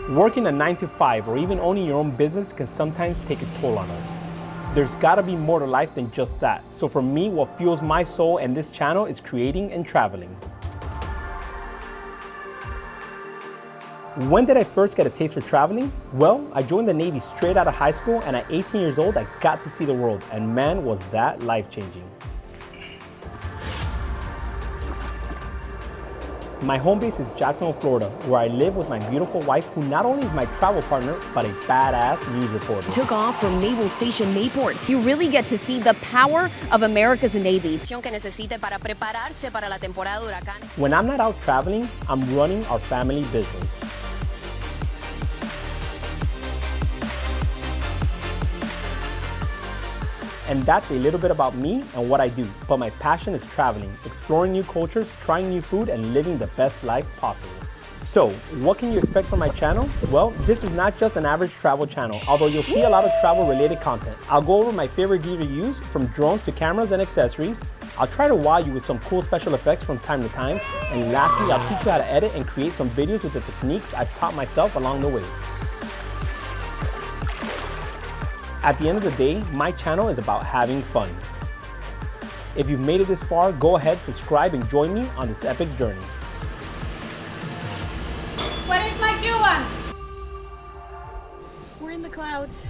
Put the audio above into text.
Working a 9 to 5 or even owning your own business can sometimes take a toll on us. There's gotta be more to life than just that. So for me, what fuels my soul and this channel is creating and traveling. When did I first get a taste for traveling? Well, I joined the Navy straight out of high school, and at 18 years old, I got to see the world, and man, was that life-changing. My home base is Jacksonville, Florida, where I live with my beautiful wife, who not only is my travel partner, but a badass news reporter. Took off from Naval Station Mayport. You really get to see the power of America's Navy. When I'm not out traveling, I'm running our family business. And that's a little bit about me and what I do, but my passion is traveling, exploring new cultures, trying new food, and living the best life possible. So, what can you expect from my channel? Well, this is not just an average travel channel, although you'll see a lot of travel-related content. I'll go over my favorite gear to use, from drones to cameras and accessories. I'll try to wow you with some cool special effects from time to time. And lastly, I'll teach you how to edit and create some videos with the techniques I've taught myself along the way. At the end of the day, my channel is about having fun. If you've made it this far, go ahead, subscribe, and join me on this epic journey. Where is my Cuban? We're in the clouds.